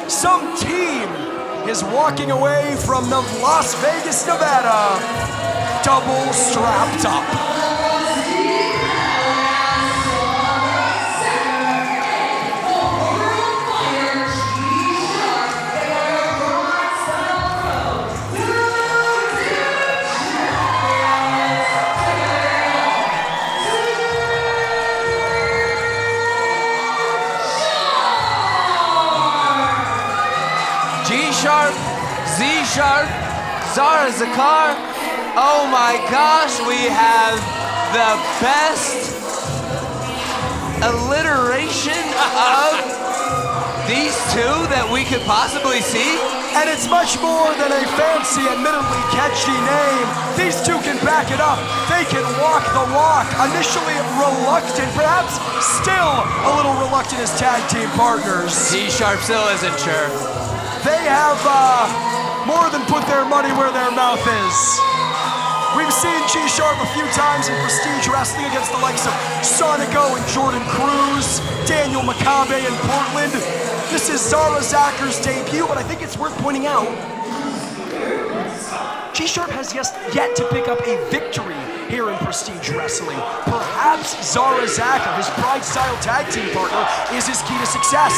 Some team is walking away from the Las Vegas, Nevada, double strapped up. 𝗧𝗏, 𝗧𝗏, 𝗧𝗔𝗚. Oh my gosh, we have the best alliteration of these two that we could possibly see. And it's much more than a fancy, admittedly catchy name. These two can back it up. They can walk the walk. Initially reluctant, perhaps still a little reluctant as tag team partners. 𝗧𝗏 still isn't sure. They have more than put their money where their mouth is. We've seen 𝗧𝗏 a few times in Prestige Wrestling against the likes of Sonico and Jordan Cruz, Daniel Makabe in Portland. This is 𝗧𝗏 debut, but I think it's worth pointing out 𝗧𝗏 has yet to pick up a victory here in Prestige Wrestling. Perhaps 𝗧𝗏, his PrideStyle tag team partner, is his key to success.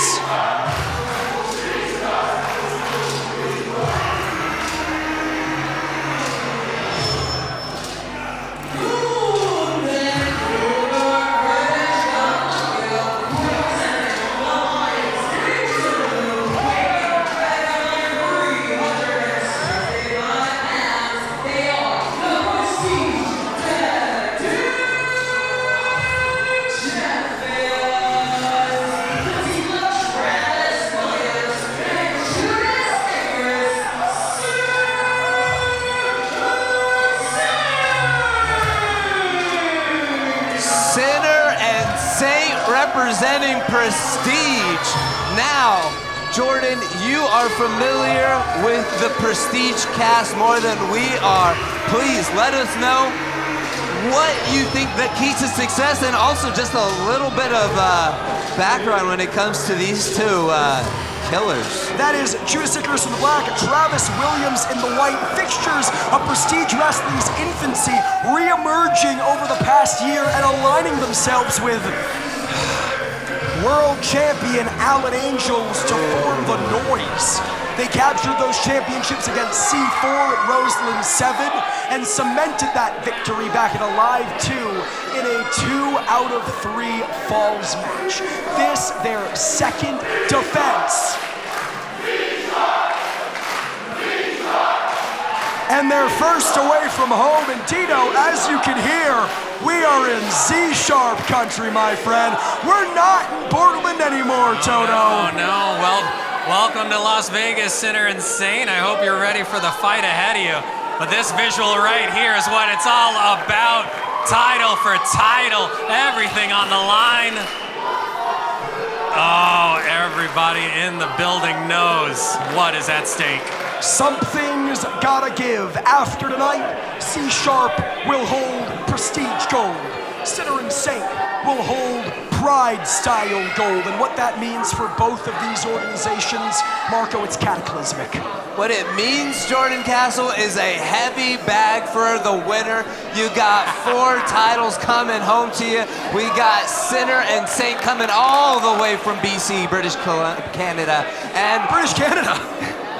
Representing Prestige. Now, Jordan, you are familiar with the Prestige cast more than we are. Please let us know what you think the key to success, and also just a little bit of background when it comes to these two killers. That is Judas Icarus in the black, Travis Williams in the white. Fixtures of Prestige Wrestling's infancy, re-emerging over the past year and aligning themselves with world champion Alan Angels to form the Noise. They captured those championships against C4 at Roseland 7 and cemented that victory back at Alive 2 in a 2 out of 3 falls match. This, their second defense. And their first away from home. And Tito, as you can hear, we are in 𝗧𝗏 country, my friend. We're not in Portland anymore, Toto. Oh no, well, welcome to Las Vegas, Sinner Insane. I hope you're ready for the fight ahead of you. But this visual right here is what it's all about. Title for title, everything on the line. Oh, everybody in the building knows what is at stake. Something's gotta give. After tonight, 𝗧𝗏 will hold Prestige Gold. Sinner Insane will hold PrideStyle Gold. And what that means for both of these organizations, Marco, it's cataclysmic. What it means, Jordan Castle, is a heavy bag for the winner. You got 4 titles coming home to you. We got Sinner and Saint coming all the way from BC, British Canada. And British Canada.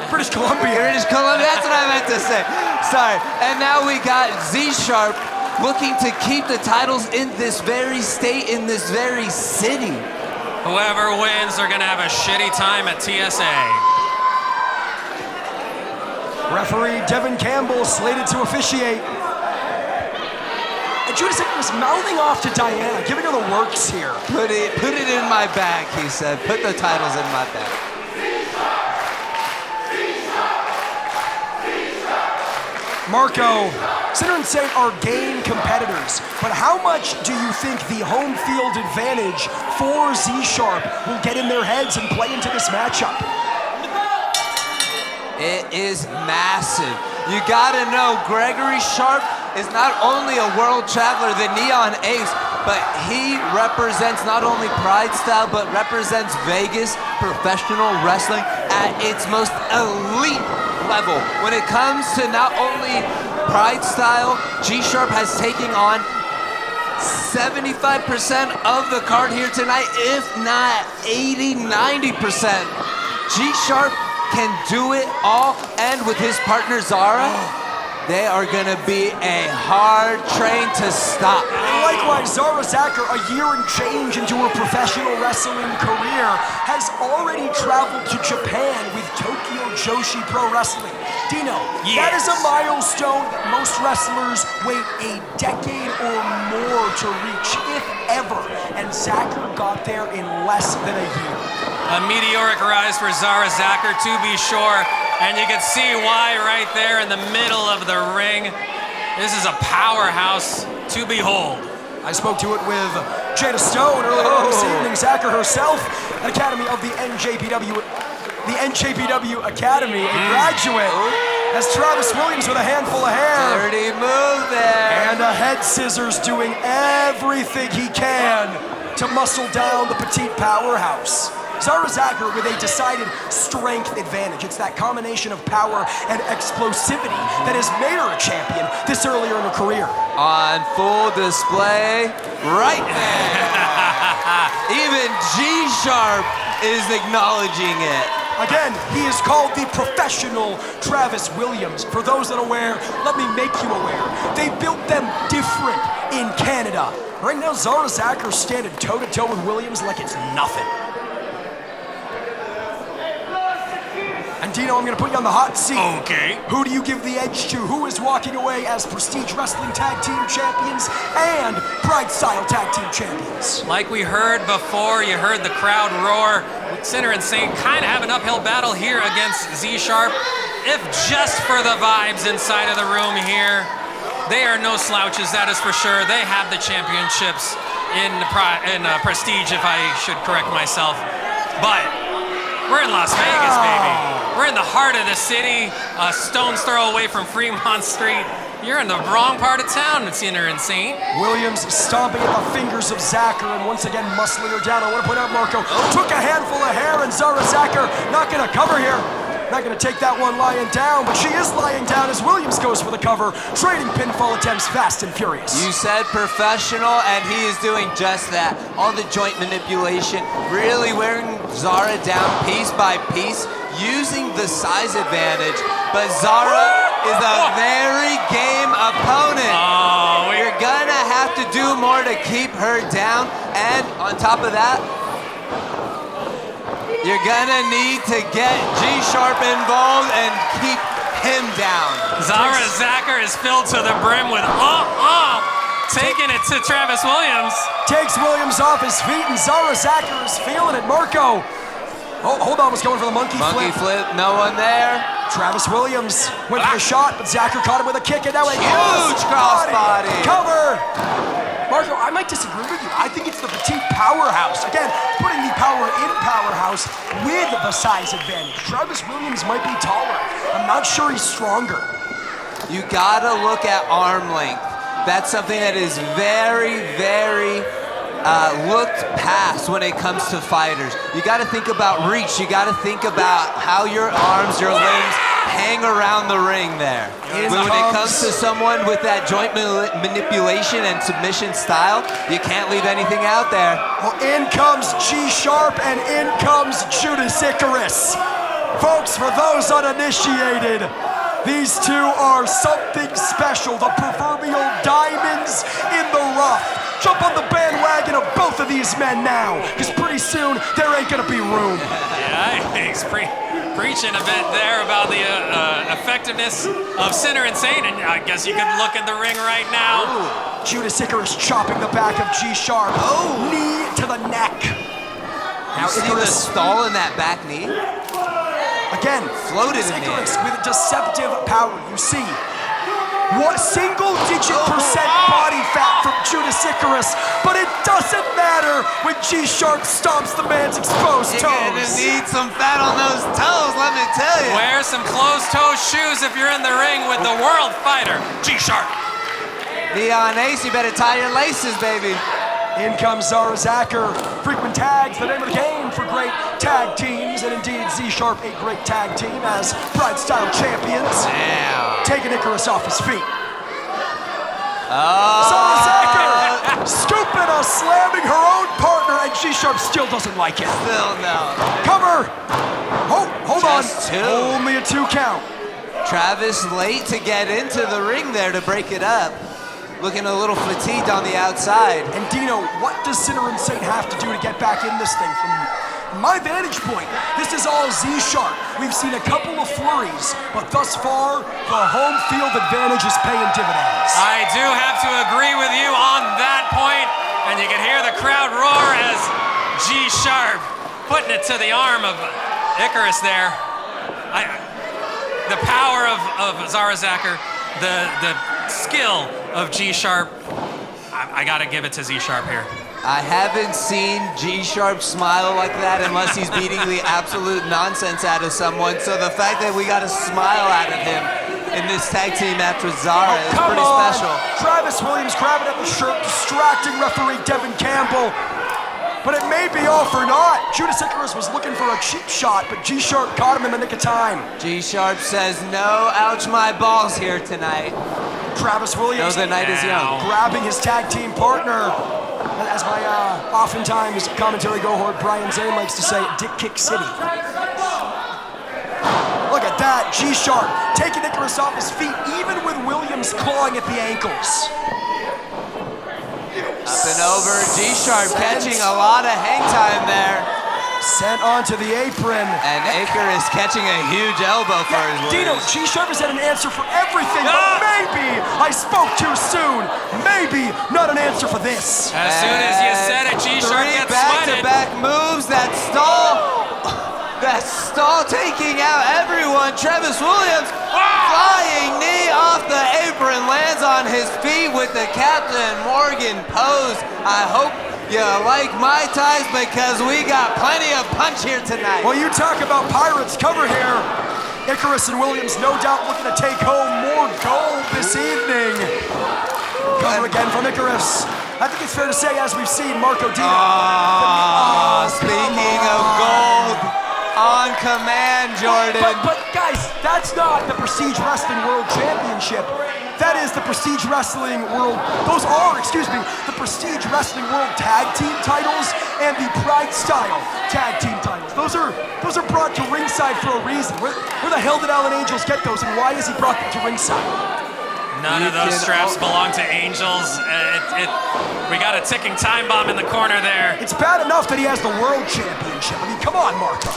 British Columbia. British Columbia, that's what I meant to say. Sorry. And now we got 𝗧𝗏 looking to keep the titles in this very state, in this very city. Whoever wins, they're gonna have a shitty time at TSA. Referee Devin Campbell slated to officiate. And Judas was mouthing off to Diana, giving her the works here. Put it in my bag, he said. Put the titles in my bag. Marco, Sinner and Saint are game competitors, but how much do you think the home field advantage for 𝗧𝗏 will get in their heads and play into this matchup? It is massive. You gotta know, Gregory Sharp is not only a world traveler, the Neon Ace, but he represents not only PrideStyle, but represents Vegas professional wrestling at its most elite level. When it comes to not only PrideStyle, G-Sharp has taken on 75% of the card here tonight, if not 80-90%. G-Sharp can do it all, and with his partner Zara, they are gonna be a hard train to stop. Likewise, 𝗧𝗔𝗓𝗏, a year and change into her professional wrestling career, has already traveled to Japan with Tokyo Joshi Pro Wrestling. Dino, that is a milestone that most wrestlers wait a decade or more to reach, if ever, and Zachar got there in less than a year. A meteoric rise for 𝗧𝗔𝗓, to be sure, and you can see why right there in the middle of the ring. This is a powerhouse to behold. I spoke to it with Jada Stone earlier on this evening. Zachar herself, an academy of the NJPW Academy, a graduate. As Travis Williams with a handful of hair. Dirty move there. And a head scissors, doing everything he can to muscle down the petite powerhouse. 𝗧𝗔𝗓 with a decided strength advantage. It's that combination of power and explosivity that has made her a champion this earlier in her career. On full display, right there. Even G-Sharp is acknowledging it. Again, he is called the professional Travis Williams. For those that are aware, let me make you aware. They built them different in Canada. Right now, 𝗧𝗔𝗓 standing toe-to-toe with Williams like it's nothing. And Dino, I'm going to put you on the hot seat. Okay. Who do you give the edge to? Who is walking away as Prestige Wrestling Tag Team Champions and PrideStyle Tag Team Champions? Like we heard before, you heard the crowd roar. Sinner and Saint kind of have an uphill battle here against Z-Sharp. If just for the vibes inside of the room here, they are no slouches, that is for sure. They have the championships in Prestige, if I should correct myself. But we're in Las Vegas, baby. We're in the heart of the city, a stone's throw away from Fremont Street. You're in the wrong part of town, Sinner and Saint. Williams stomping at the fingers of Zachar and once again muscling her down. I want to point out Marco took a handful of hair, and 𝗧𝗔𝗓 not going to cover here. Not going to take that one lying down, but she is lying down as Williams goes for the cover, trading pinfall attempts fast and furious. You said professional, and he is doing just that. All the joint manipulation, really wearing Zara down piece by piece, using the size advantage. But Zara is a very game opponent. Oh, you're gonna have to do more to keep her down, and on top of that, you're gonna need to get G-Sharp involved and keep him down. 𝗧𝗓 is filled to the brim with taking it to Travis Williams. Takes Williams off his feet, and 𝗧𝗓 is feeling it. Marco, hold on, was going for the monkey flip. Monkey flip, no one there. Travis Williams went for the shot, but Zachar caught him with a kick, and now a huge crossbody. Cover. Marco, I might disagree with you. I think it's the petite powerhouse. Again, putting the power in powerhouse with the size advantage. Travis Williams might be taller. I'm not sure he's stronger. You gotta look at arm length. That's something that is very, very looked past when it comes to fighters. You gotta think about reach. You gotta think about how your arms, your limbs hang around the ring there. When it comes to someone with that joint manipulation and submission style, you can't leave anything out there. Well, in comes G-Sharp and in comes Judas Icarus. Folks, for those uninitiated, these two are something special. The proverbial diamonds in the rough. Jump on the bandwagon of both of these men now, because pretty soon there ain't gonna be room. Yeah, he's preaching a bit there about the effectiveness of Sinner and Saint, and I guess you could look at the ring right now. Ooh. Judas Icarus chopping the back of G-Sharp. Knee to the neck. Now you see the stall in that back knee? Again, floated in Icarus with deceptive power. You see, what single-digit percent body fat from Judas Icarus, but it doesn't matter when G-Sharp stomps the man's exposed toes. You're gonna need some fat on those toes, let me tell you. Wear some closed-toe shoes if you're in the ring with the world fighter, G-Sharp. Neon Ace, you better tie your laces, baby. In comes 𝗧𝗔𝗓. Frequent tags, the name of the game. known for great tag teams, and indeed 𝗧𝗏 a great tag team as PrideStyle champions. Damn. Taking Icarus off his feet. Oh. 𝗧𝗏 scooping us, slamming her own partner, and 𝗧𝗏 still doesn't like it. Still no. Cover. Hold on. Just two. Only a 2 count. Travis late to get into the ring there to break it up. Looking a little fatigued on the outside. And Dino, what does Sinner and Saint have to do to get back in this thing? From my vantage point, this is all 𝗧𝗏. We've seen a couple of flurries, but thus far, the home field advantage is paying dividends. I do have to agree with you on that point, and you can hear the crowd roar as 𝗧𝗏 putting it to the arm of Icarus there. The power of 𝗧𝗏, the skill of 𝗧𝗏, I gotta give it to 𝗧𝗏 here. I haven't seen 𝗧𝗏 smile like that unless he's beating the absolute nonsense out of someone. So the fact that we got a smile out of him in this tag team match with Zara is pretty special. Travis Williams grabbing at the shirt, distracting referee Devin Campbell. But it may be all for naught. Judas Icarus was looking for a cheap shot, but 𝗧𝗏 caught him in the nick of time. 𝗧𝗏 says, no, ouch my balls here tonight. Travis Williams No, the night is young. grabbing his tag team partner. As my oftentimes commentary cohort Brian Zane likes to say, Dick Kick City. Look at that, 𝗧𝗏 taking Icarus off his feet, even with Williams clawing at the ankles. Up and over, 𝗧𝗏 catching a lot of hang time there. Sent onto the apron. And Icarus catching a huge elbow for his Dino, wounds. 𝗧𝗏 has had an answer for everything, but maybe I spoke too soon. Maybe not an answer for this. As soon as you said it, 𝗧𝗏 gets sweated. Back-to-back moves, that stall taking out everyone. Travis Williams, flying knee off the apron, lands on his feet with the Captain Morgan pose. I hope you like my ties because we got plenty of punch here tonight. Well, you talk about Pirates cover here. Icarus and Williams no doubt looking to take home more gold this evening. Cover again from Icarus. I think it's fair to say, as we've seen, Marco Dino. Speaking of gold, on command, Jordan. But guys, that's not the Prestige Wrestling World Championship. That is the Prestige Wrestling World, those are, the Prestige Wrestling World Tag Team titles and the PrideStyle Tag Team titles. Those are brought to ringside for a reason. Where the hell did Alan Angels get those, and why has he brought them to ringside? None of those straps belong to Angels. We got a ticking time bomb in the corner there. It's bad enough that he has the World Championship. I mean, come on, Marco.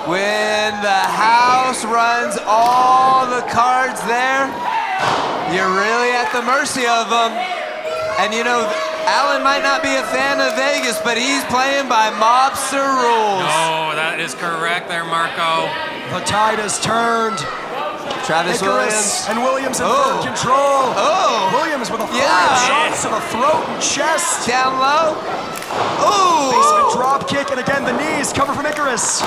When the house runs all the cards there, you're really at the mercy of them. And you know, Alan might not be a fan of Vegas, but he's playing by mobster rules. Oh, that is correct there, Marco. The tide has turned. Travis Icarus Williams. and Williams in full control. Oh. Williams with a flurry of shots to the throat and chest. Down low. Ooh. Basement drop kick, and again the knees cover from Icarus.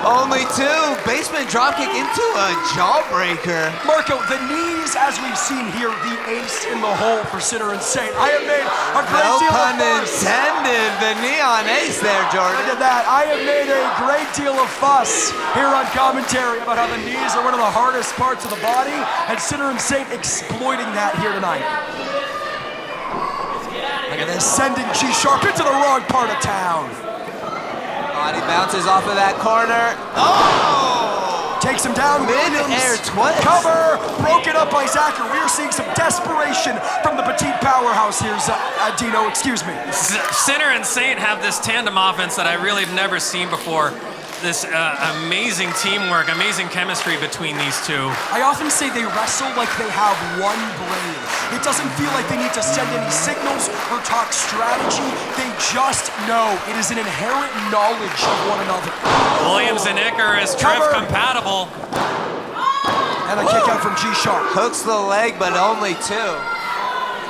Only two. Basement dropkick into a jawbreaker. Marco, the knees, as we've seen here, the ace in the hole for Sinner and Saint. I have made a great deal of No pun fuss. intended. The neon ace there, Jordan. Look at that. I have made a great deal of fuss here on commentary about how the knees are one of the hardest parts of the body, and Sinner and Saint exploiting that here tonight. Look at this, sending 𝗧𝗏 into the wrong part of town. Body bounces off of that corner. Oh! Takes him down. Mid-air twist. Cover. Broken up by 𝗧𝗏. We are seeing some desperation from the petite powerhouse here, Dino. Excuse me. Sinner and Saint have this tandem offense that I really have never seen before. This amazing teamwork, amazing chemistry between these two. I often say they wrestle like they have one brain. It doesn't feel like they need to send any signals or talk strategy. They just know. It is an inherent knowledge of one another. Williams and Icarus, Drift compatible. And a kick out from 𝗧𝗏. Hooks the leg, but only two.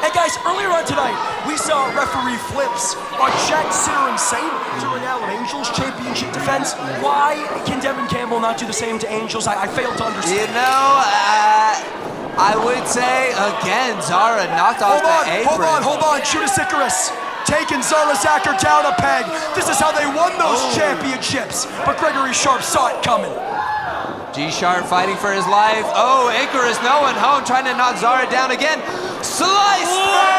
Hey guys, earlier on tonight, we saw referee flips on Jack Sinner and Saint during Alan Angels championship defense. Why can Devin Campbell not do the same to Angels? I fail to understand. You know, I would say, again, Zara knocked off the apron. Hold on. Judas Icarus taken 𝗧𝗏 down a peg. This is how they won those championships. But Gregory Sharp saw it coming. G-Sharp fighting for his life. Oh, Icarus, no one home, trying to knock Zara down again. Slice bread!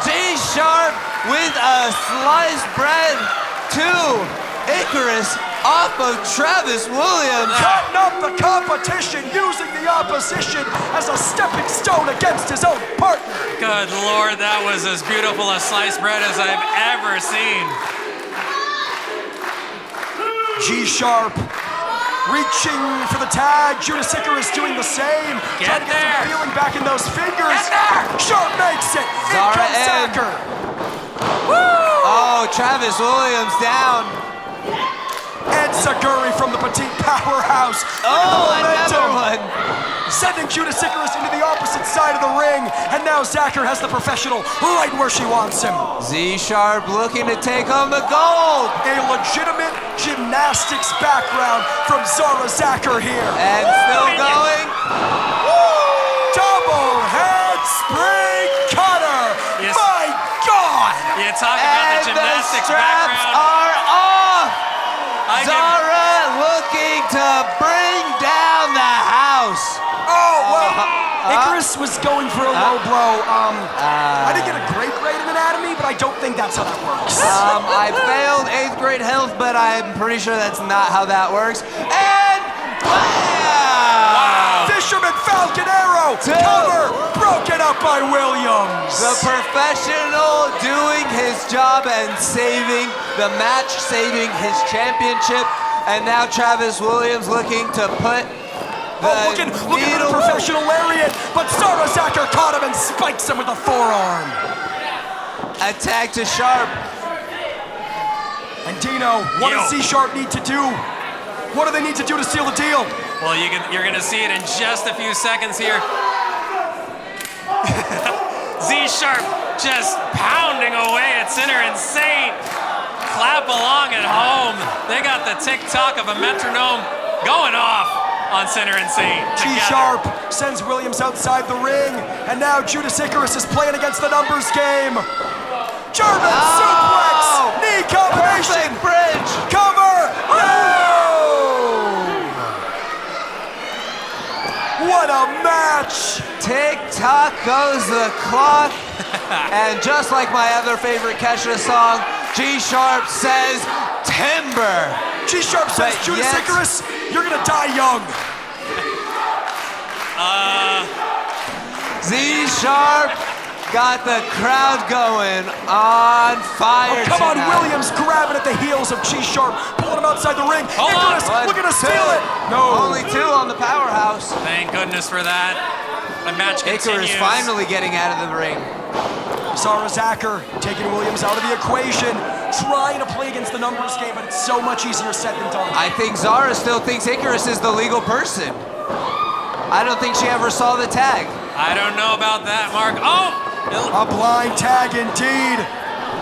G-Sharp with a sliced bread to Icarus off of Travis Williams. Cutting up the competition, using the opposition as a stepping stone against his own partner. Good Lord, that was as beautiful a sliced bread as I've ever seen. G-Sharp reaching for the tag. Judas Icarus doing the same. Get Trying to there. some feeling back in those fingers. Get there. Sharp makes it. In Zara comes in. Zacher. Oh, Travis Williams down. And _� from the petite powerhouse. Oh, another one. Sending Judas Icarus into the opposite side of the ring. And now Zacher has the professional right where she wants him. Z-Sharp looking to take home the gold. A legitimate gymnastics background from Zacher here. And still going. Double head spring cutter. Yes. My God. You talk about the And gymnastics the straps background. are off. I give- Zara looking to bring down the house. Oh, well, Icarus was going for a low blow. I didn't get a great grade in anatomy, but I don't think that's how that works. I failed 8th grade health, but I'm pretty sure that's not how that works. And wow! Fisherman Falcon Arrow, cover, broken up by Williams. The professional doing his job and saving the match, saving his championship. And now Travis Williams looking to put Looking for the professional lariat, but Zacher caught him and spikes him with a forearm. Attack to Sharp. And Dino, what does Z-Sharp need to do? What do they need to do to seal the deal? Well, you're gonna see it in just a few seconds here. Z-Sharp just pounding away at Sinner Insane. Clap along at home. They got the tick-tock of a metronome going off on Sinner Insane. G-Sharp sends Williams outside the ring, and now Judas Icarus is playing against the numbers game. German suplex, knee combination, Perfect bridge. cover, no! What a match! Tick-tock goes the clock. And just like my other favorite Kesha song, G-Sharp says, timber. G-Sharp says, But Judas yet- Icarus, you're gonna die young. Z-Sharp got the crowd going on fire. Come on, tonight. Williams grabbing at the heels of G-Sharp, pulling him outside the ring. Hold on. Icarus looking to steal Two. it. No. Only 2 on the powerhouse. Thank goodness for that. The match Icarus continues. finally getting out of the ring. Zacher taking Williams out of the equation, trying to play against the numbers game, but it's so much easier said than done. I think Zara still thinks Icarus is the legal person. I don't think she ever saw the tag. I don't know about that, Mark. Oh! A blind tag indeed.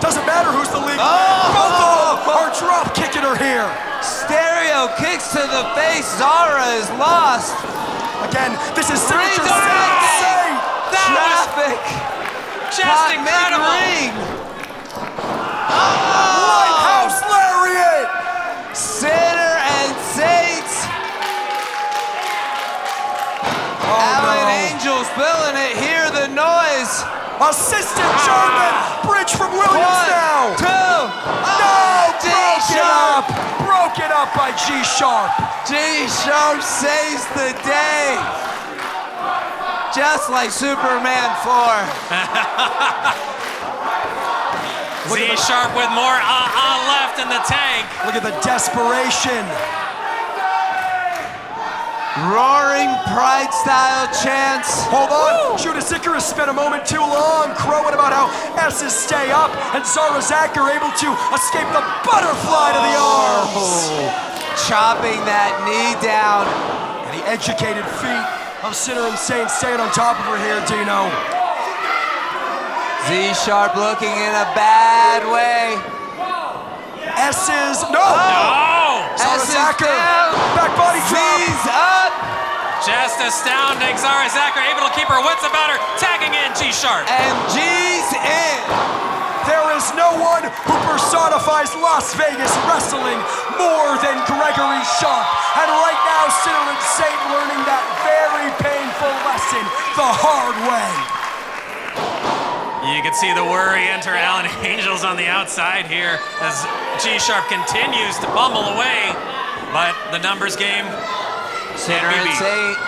Doesn't matter who's the league. Oh! Both of them are drop kicking her here. Stereo kicks to the face. Zara is lost. Again, this is signature Redirecting. insane. Traffic. Just incredible. Mid-ring. Lighthouse lariat. Sinner and Saints. Alan Angel's billing it. Hear the noise. Assistant German. Bridge from Williams 1, now. 2. No, G-Sharp. broken up by G-Sharp. G-Sharp saves the day. Just like Superman 4. Z-Sharp with more left in the tank. Look at the desperation. Roaring PrideStyle chants. Hold on. Judas Icarus spent a moment too long crowing about how S's stay up, and Zacher able to escape the butterfly to the arms. Chopping that knee down. And the educated feet of Sinner Insane staying on top of her here, Dino. Z-Sharp looking in a bad way. S's, no! Oh! S is Zacher, down. back body drop. Z's up. Just astounding. 𝗧𝗔𝗚 able to keep her wits about her, tagging in G-Sharp. And G's in. There is no one who personifies Las Vegas wrestling more than Gregory Sharp. And right now, 𝗬𝗏 learning that very painful lesson the hard way. You can see the worry enter Alan Angels on the outside here as G-Sharp continues to bumble away. But the numbers game 𝗬𝗏.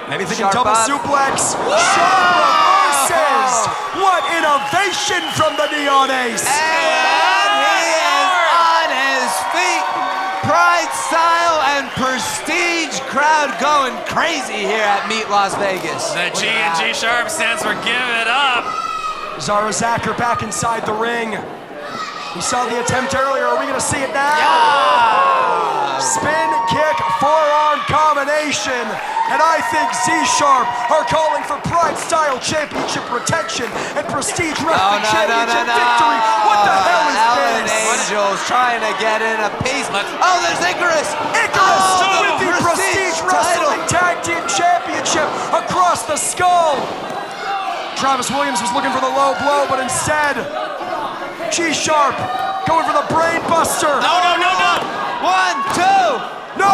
Maybe thinking Sharp double up. suplex. Sharp reverses. What innovation from the Neon Ace. And he is on his feet. PrideStyle and Prestige crowd going crazy here at Meet Las Vegas. The G and G-Sharp stands for give it up. 𝗧𝗏 back inside the ring. We saw the attempt earlier. Are we going to see it now? Yeah. Spin, kick, forearm combination. And I think Gsharp are calling for PrideStyle Championship protection and Prestige Wrestling Championship victory. What the hell is Alan this? Angels trying to get in a piece. Oh, there's Icarus. With the Prestige Wrestling Tag Team Championship across the skull. Travis Williams was looking for the low blow, but instead, Gsharp going for the brain buster. No. 1, 2. No!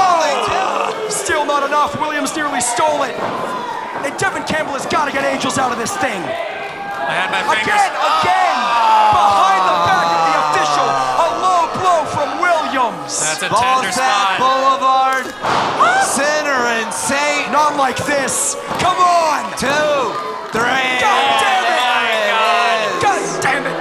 Still not enough. Williams nearly stole it. And Devin Campbell has got to get Angels out of this thing. I had my fingers. Again! Behind the back of the official. A low blow from Williams. That's a tender spot. Boulevard. 𝗬𝗏. Not like this. Come on! 2, 3. God damn it! God damn it!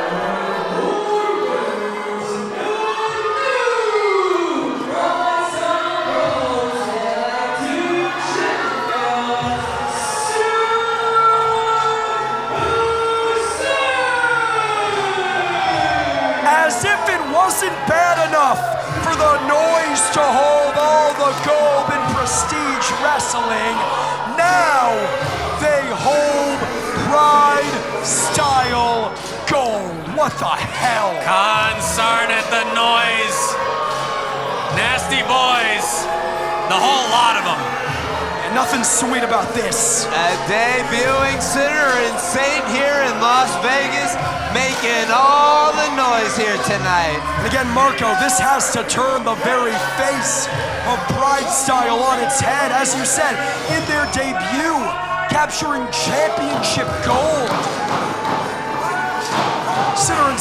As if it wasn't bad enough for the noise to hold all the gold in Prestige Wrestling, now they hold PrideStyle gold. What the hell? Consarn it, the noise. Nasty boys. The whole lot of them. And nothing sweet about this. Debuting 𝗬𝗏 here in Las Vegas, making all the noise here tonight. And again, Marco, this has to turn the very face of PrideStyle on its head. As you said, in their debut, capturing championship gold. 𝗬𝗏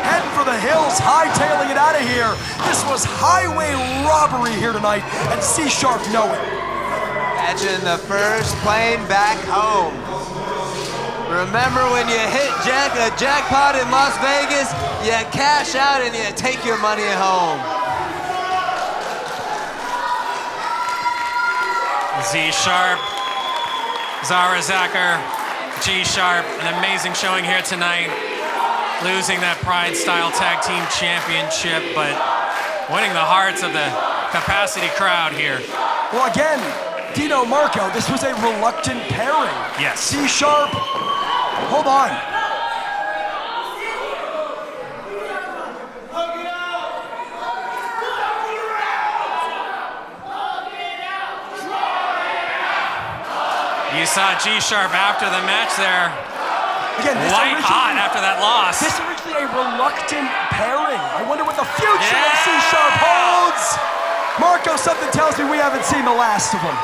heading for the hills, hightailing it out of here. This was highway robbery here tonight, and 𝗬𝗏 know it. Catching the first plane back home. Remember when you hit a jackpot in Las Vegas, you cash out and you take your money home. 𝗧𝗏, 𝗧𝗏, G-Sharp, an amazing showing here tonight. Losing that PrideStyle Tag Team Championship, but winning the hearts of the capacity crowd here. Well, again, Dino, Marco, this was a reluctant pairing. Yes. 𝗧𝗏, hold on. You saw G-Sharp after the match there. Again, this White hot after that loss. This originally a reluctant pairing. I wonder what the future of Yeah! 𝗬𝗏 holds. Marco, something tells me we haven't seen the last of him.